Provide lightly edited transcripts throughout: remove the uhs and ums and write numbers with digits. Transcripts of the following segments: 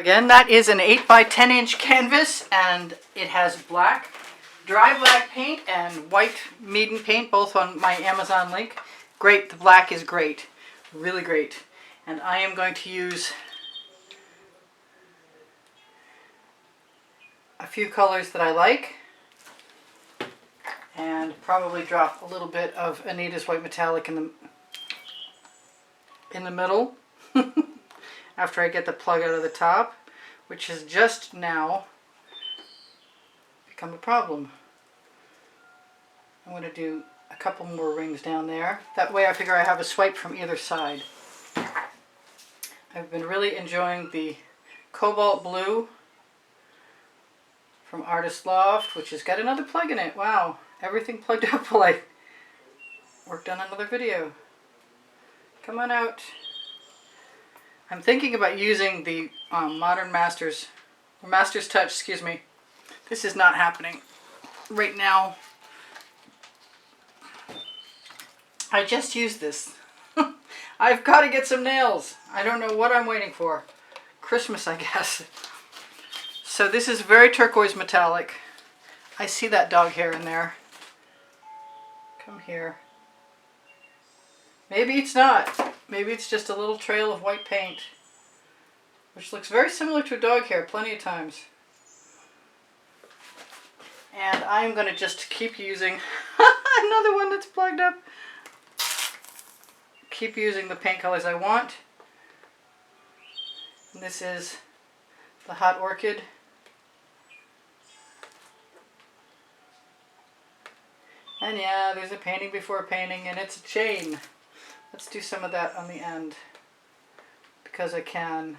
Again, that is an 8 by 10 inch canvas, and it has black, dry black paint and white Meeden paint, both on my Amazon link. Great, the black is great, really great. And I am going to use a few colors that I like, and probably drop a little bit of Anita's white metallic in the middle. After I get the plug out of the top, which has just now become a problem. I'm going to do a couple more rings down there. That way I figure I have a swipe from either side. I've been really enjoying the cobalt blue from Artist Loft, which has got another plug in it. Wow, everything plugged up while I worked on another video. Come on out. I'm thinking about using the Modern Master's Touch, excuse me. This is not happening right now. I just used this. I've got to get some nails. I don't know what I'm waiting for. Christmas, I guess. So this is very turquoise metallic. I see that dog hair in there. Come here. Maybe it's not. Maybe it's just a little trail of white paint, which looks very similar to dog hair plenty of times. And I'm going to just keep using another one that's plugged up. Keep using the paint colors I want. And this is the Hot Orchid. And yeah, there's a painting before painting, and it's a chain. Let's do some of that on the end, because I can.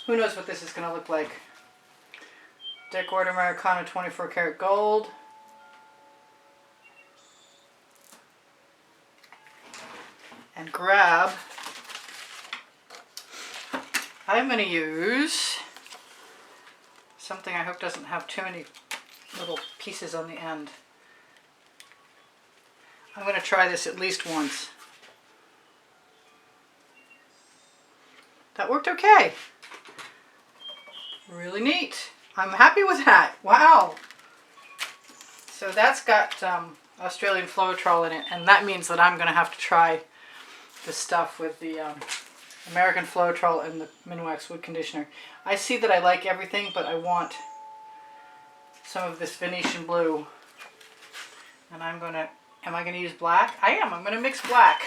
Who knows what this is going to look like. Decor Americana 24 karat gold. And grab. I'm going to use something I hope doesn't have too many little pieces on the end. I'm going to try this at least once. That worked okay. Really neat. I'm happy with that. Wow. So that's got Australian Floetrol in it, and that means that I'm going to have to try the stuff with the American Floetrol and the Minwax wood conditioner. I see that I like everything, but I want some of this Venetian blue. And I'm going to, am I going to use black? I am. I'm going to mix black.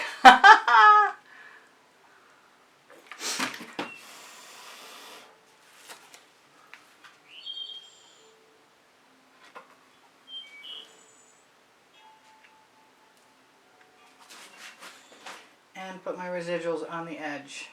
And put my residuals on the edge.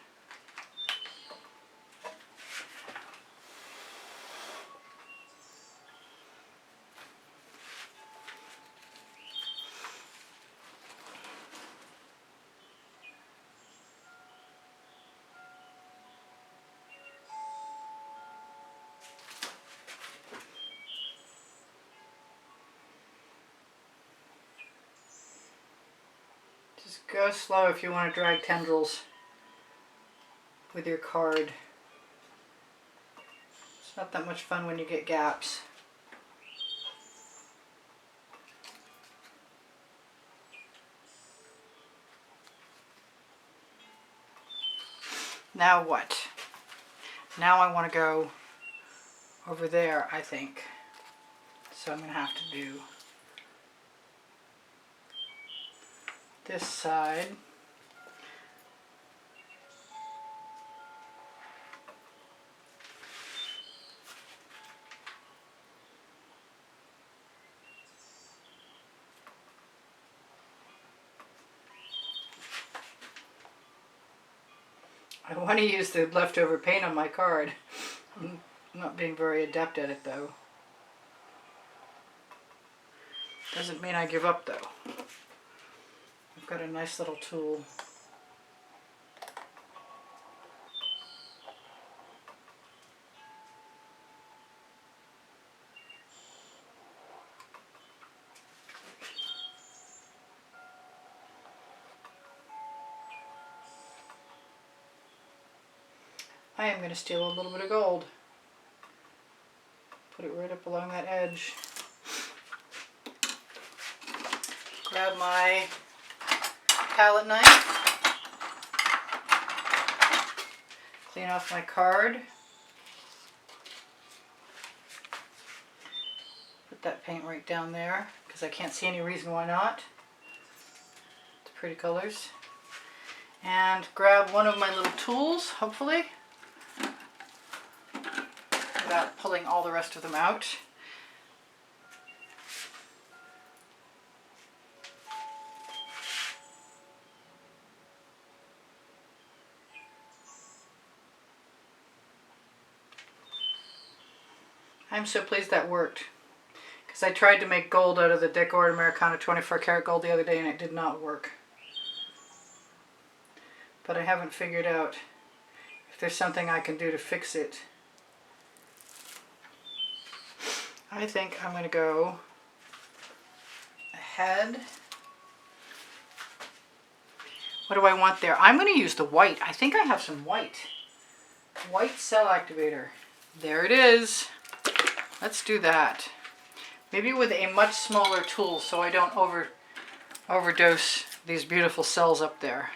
Just go slow if you want to drag tendrils with your card. It's not that much fun when you get gaps. Now what? Now I want to go over there, I think. So I'm going to have to do this side. I want to use the leftover paint on my card. I'm not being very adept at it though. Doesn't mean I give up though. I've got a nice little tool. I am going to steal a little bit of gold. Put it right up along that edge. Grab my palette knife. Clean off my card. Put that paint right down there because I can't see any reason why not. It's pretty colors. And grab one of my little tools, hopefully, without pulling all the rest of them out. I'm so pleased that worked, because I tried to make gold out of the Decor Americana 24 karat gold the other day and it did not work. But I haven't figured out if there's something I can do to fix it. I think I'm going to go ahead. What do I want there? I'm going to use the white. I think I have some white. White cell activator. There it is. Let's do that. Maybe with a much smaller tool so I don't overdose these beautiful cells up there.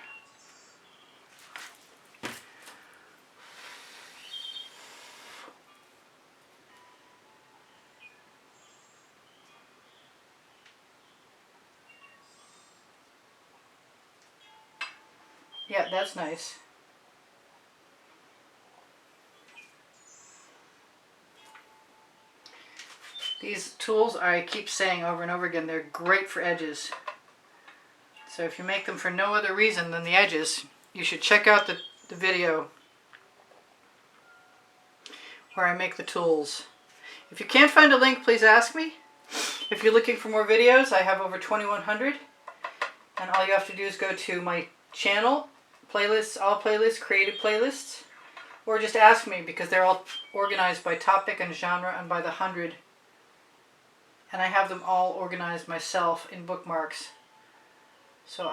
Yeah, that's nice. These tools, I keep saying over and over again, they're great for edges. So if you make them for no other reason than the edges, you should check out the video where I make the tools. If you can't find a link, please ask me. If you're looking for more videos, I have over 2,100. And all you have to do is go to my channel, playlists, all playlists, created playlists, or just ask me because they're all organized by topic and genre and by the 100. And I have them all organized myself in bookmarks. So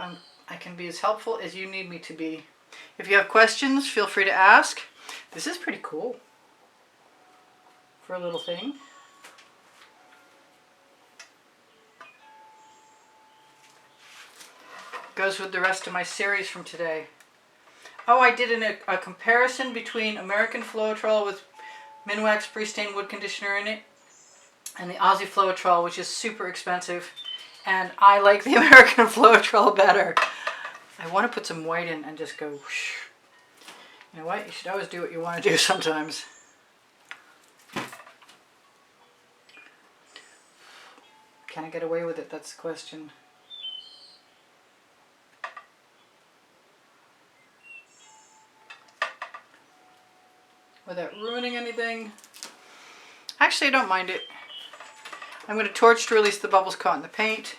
I can be as helpful as you need me to be. If you have questions, feel free to ask. This is pretty cool for a little thing. Goes with the rest of my series from today. Oh, I did a comparison between American Floetrol with Minwax pre-stained wood conditioner in it and the Aussie Floetrol, which is super expensive, and I like the American Floetrol better. I want to put some white in and just go whoosh. You know what? You should always do what you want to do sometimes. Can I get away with it? That's the question. Without ruining anything. Actually, I don't mind it. I'm going to torch to release the bubbles caught in the paint.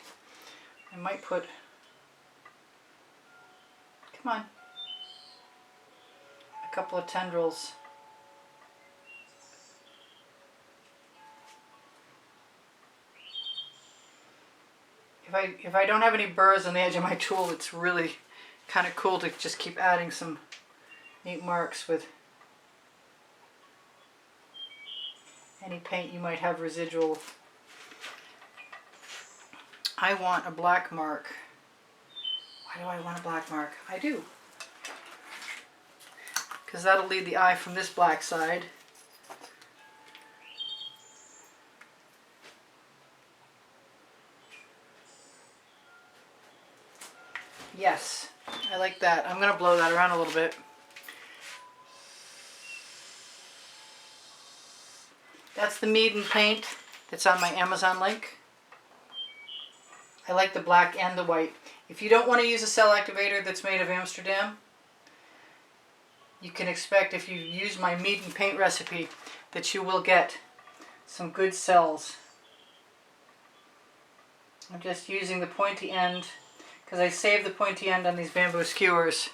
I might put, come on, a couple of tendrils. If I don't have any burrs on the edge of my tool, it's really kind of cool to just keep adding some neat marks with any paint you might have residual. I want a black mark. Why do I want a black mark? I do. Because that'll lead the eye from this black side. Yes, I like that. I'm going to blow that around a little bit. That's the Meeden paint that's on my Amazon link. I like the black and the white. If you don't want to use a cell activator that's made of Amsterdam, you can expect if you use my Meeden paint recipe that you will get some good cells. I'm just using the pointy end because I saved the pointy end on these bamboo skewers.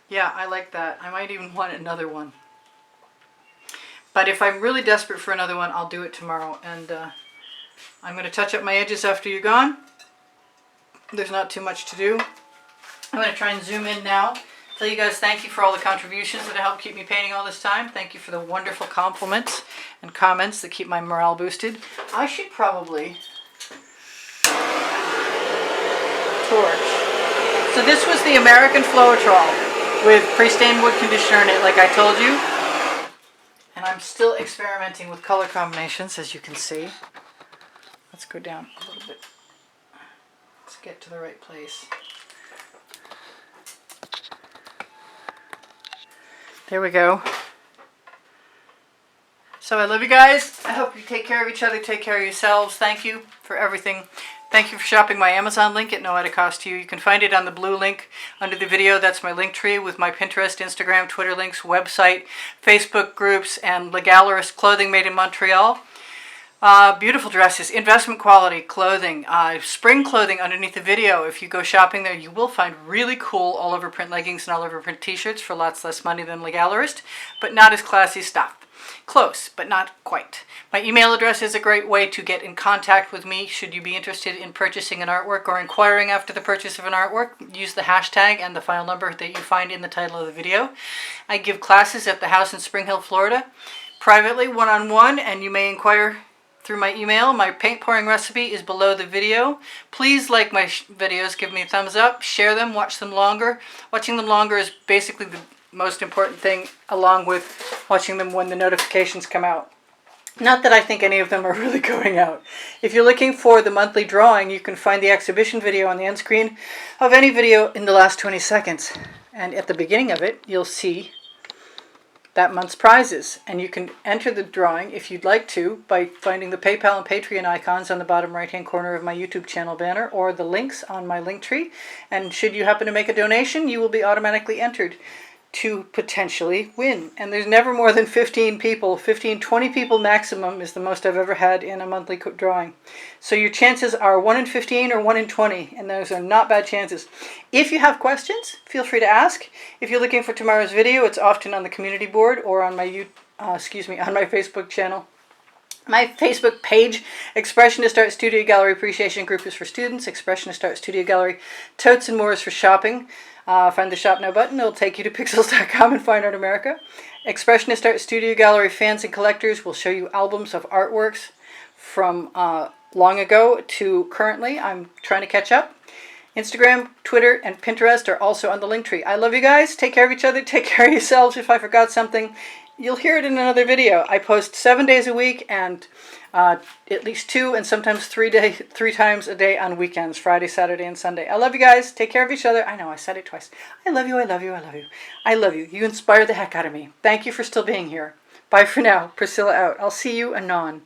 Yeah, I like that. I might even want another one. But if I'm really desperate for another one, I'll do it tomorrow. And I'm going to touch up my edges after you're gone. There's not too much to do. I'm going to try and zoom in now Tell you guys thank you for all the contributions that have helped keep me painting all this time. Thank you for the wonderful compliments and comments that keep my morale boosted. I should probably torch. So this was the American Floetrol with pre-stained wood conditioner in it, like I told you. And I'm still experimenting with color combinations, as you can see. Let's go down a little bit. Let's get to the right place. There we go. So I love you guys. I hope you take care of each other, take care of yourselves. Thank you for everything. Thank you for shopping my Amazon link at no added cost to you. You can find it on the blue link under the video. That's my link tree with my Pinterest, Instagram, Twitter links, website, Facebook groups, and Legallerist clothing made in Montreal. Beautiful dresses, investment quality clothing, spring clothing underneath the video. If you go shopping there, you will find really cool all over print leggings and all over print t-shirts for lots less money than Legallerist, but not as classy stuff. Close, but not quite. My email address is a great way to get in contact with me should you be interested in purchasing an artwork or inquiring after the purchase of an artwork. Use the hashtag and the file number that you find in the title of the video. I give classes at the house in Spring Hill, Florida, privately, one-on-one, and you may inquire through my email. My paint pouring recipe is below the video. Please like my videos, give me a thumbs up, share them, watch them longer. Watching them longer is basically the most important thing, along with watching them when the notifications come out. Not that I think any of them are really going out. If you're looking for the monthly drawing, you can find the exhibition video on the end screen of any video in the last 20 seconds. And at the beginning of it, you'll see that month's prizes, and you can enter the drawing if you'd like to by finding the PayPal and Patreon icons on the bottom right hand corner of my YouTube channel banner or the links on my link tree. And should you happen to make a donation, you will be automatically entered to potentially win. And there's never more than 15 people. 20 people maximum is the most I've ever had in a monthly drawing. So your chances are 1 in 15 or 1 in 20, and those are not bad chances. If you have questions, feel free to ask. If you're looking for tomorrow's video, it's often on the community board or on my on my Facebook channel. My Facebook page, Expressionist Art Studio Gallery Appreciation Group, is for students. Expressionist Art Studio Gallery Totes and More is for shopping. Find the Shop Now button. It'll take you to pixels.com and Fine Art America. Expressionist Art Studio Gallery fans and collectors will show you albums of artworks from long ago to currently. I'm trying to catch up. Instagram, Twitter, and Pinterest are also on the link tree. I love you guys. Take care of each other. Take care of yourselves. If I forgot something, you'll hear it in another video. I post 7 days a week and at least 2 and sometimes 3 times a day on weekends, Friday, Saturday, and Sunday. I love you guys. Take care of each other. I know, I said it twice. I love you, I love you, I love you. I love you. You inspire the heck out of me. Thank you for still being here. Bye for now. Priscilla out. I'll see you anon.